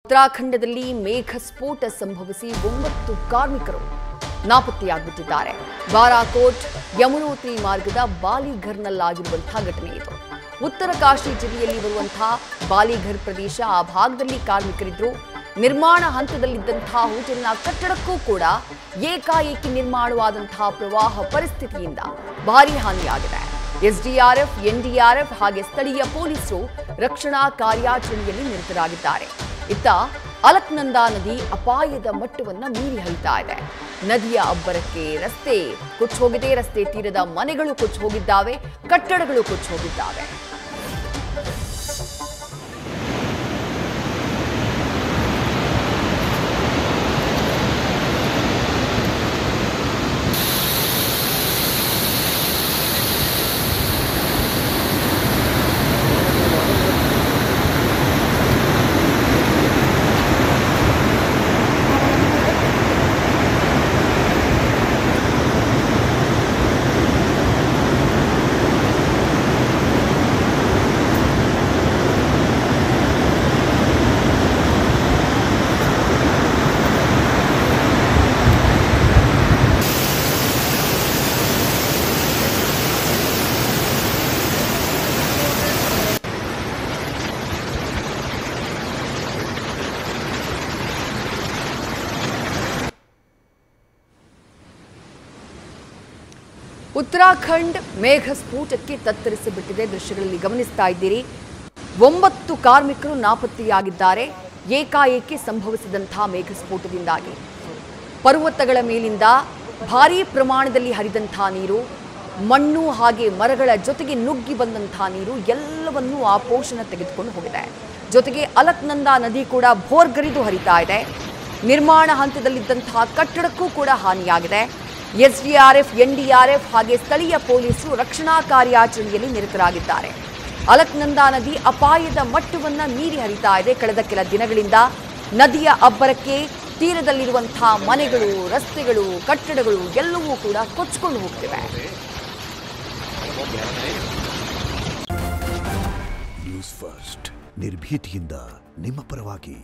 ಉತ್ತರಾಖಂಡದಲ್ಲಿ ಮೇಘಸ್ಫೋಟ ಸಂಭವಿಸಿ 9 ಕಾರ್ಮಿಕರು ನಾಪತ್ತೆಯಾಗಿಬಿಟ್ಟಿದ್ದಾರೆ. ಬಾರಾಕೋಟ್ ಯಮುನೋತ್ರಿ ಮಾರ್ಗದ ಬಾಲಿಘರ್ನಲ್ಲಾಗಿರುವಂತಹ ಘಟನೆ ಇದು. ಉತ್ತರ ಕಾಶಿ ಜಿಲ್ಲೆಯಲ್ಲಿ ಬರುವಂತಹ ಬಾಲಿಘರ್ ಪ್ರದೇಶ, ಆ ಭಾಗದಲ್ಲಿ ಕಾರ್ಮಿಕರಿದ್ರು. ನಿರ್ಮಾಣ ಹಂತದಲ್ಲಿದ್ದಂತಹ ಹೋಟೆಲ್ನ ಕಟ್ಟಡಕ್ಕೂ ಕೂಡ ಏಕಾಏಕಿ ನಿರ್ಮಾಣವಾದಂತಹ ಪ್ರವಾಹ ಪರಿಸ್ಥಿತಿಯಿಂದ ಭಾರೀ ಹಾನಿಯಾಗಿದೆ. ಎಸ್ಡಿಆರ್ಎಫ್, ಎನ್ಡಿಆರ್ಎಫ್ ಹಾಗೆ ಸ್ಥಳೀಯ ಪೊಲೀಸರು ರಕ್ಷಣಾ ಕಾರ್ಯಾಚರಣೆಯಲ್ಲಿ ನಿರತರಾಗಿದ್ದಾರೆ. ಇತ್ತ ಅಲಕ್ನಂದಾ ನದಿ ಅಪಾಯದ ಮಟ್ಟವನ್ನು ಮೀರಿ ಹರಿತಾ ಇದೆ. ನದಿಯ ಅಬ್ಬರಕ್ಕೆ ರಸ್ತೆ ಕೊಚ್ಚೋಗಿದೆ, ರಸ್ತೆ ತೀರದ ಮನೆಗಳು ಕೊಚ್ಚೋಗಿದ್ದಾವೆ, ಕಟ್ಟಡಗಳು ಕೊಚ್ಚೋಗಿದ್ದಾವೆ. ಉತ್ತರಾಖಂಡ್ ಮೇಘಸ್ಫೋಟಕ್ಕೆ ತತ್ತರಿಸಿಬಿಟ್ಟಿದೆ. ದೃಶ್ಯಗಳಲ್ಲಿ ಗಮನಿಸ್ತಾ ಇದ್ದೀರಿ. 9 ಕಾರ್ಮಿಕರು ನಾಪತ್ತೆಯಾಗಿದ್ದಾರೆ. ಏಕಾಏಕಿ ಸಂಭವಿಸಿದಂತಹ ಮೇಘಸ್ಫೋಟದಿಂದಾಗಿ ಪರ್ವತಗಳ ಮೇಲಿಂದ ಭಾರೀ ಪ್ರಮಾಣದಲ್ಲಿ ಹರಿದಂತಹ ನೀರು, ಮಣ್ಣು ಹಾಗೆ ಮರಗಳ ಜೊತೆಗೆ ನುಗ್ಗಿ ಬಂದಂತಹ ನೀರು ಎಲ್ಲವನ್ನೂ ಆ ಪೋಷಣ ತೆಗೆದುಕೊಂಡು ಹೋಗಿದೆ. ಜೊತೆಗೆ ಅಲಕ್ನಂದಾ ನದಿ ಕೂಡ ಭೋರ್ಗರಿದು ಹರಿತಾ ಇದೆ. ನಿರ್ಮಾಣ ಹಂತದಲ್ಲಿದ್ದಂತಹ ಕಟ್ಟಡಕ್ಕೂ ಕೂಡ ಹಾನಿಯಾಗಿದೆ. ಎಸ್ಡಿಆರ್ಎಫ್, ಎನ್ಡಿಆರ್ಎಫ್ ಹಾಗೆ ಸ್ಥಳೀಯ ಪೊಲೀಸರು ರಕ್ಷಣಾ ಕಾರ್ಯಾಚರಣೆಯಲ್ಲಿ ನಿರತರಾಗಿದ್ದಾರೆ. ಅಲಕ್ನಂದಾ ನದಿ ಅಪಾಯದ ಮಟ್ಟವನ್ನು ಮೀರಿ ಹರಿತಾ ಇದೆ. ಕಳೆದ ಕೆಲ ದಿನಗಳಿಂದ ನದಿಯ ಅಬ್ಬರಕ್ಕೆ ತೀರದಲ್ಲಿರುವಂತಹ ಮನೆಗಳು, ರಸ್ತೆಗಳು, ಕಟ್ಟಡಗಳು ಎಲ್ಲವೂ ಕೂಡ ಕೊಚ್ಚಿಕೊಂಡು ಹೋಗ್ತಿವೆ. ನ್ಯೂಸ್ ಫಸ್ಟ್ ನಿರ್ಭೀತಿಯಿಂದ ನಿಮ್ಮ ಪರವಾಗಿ.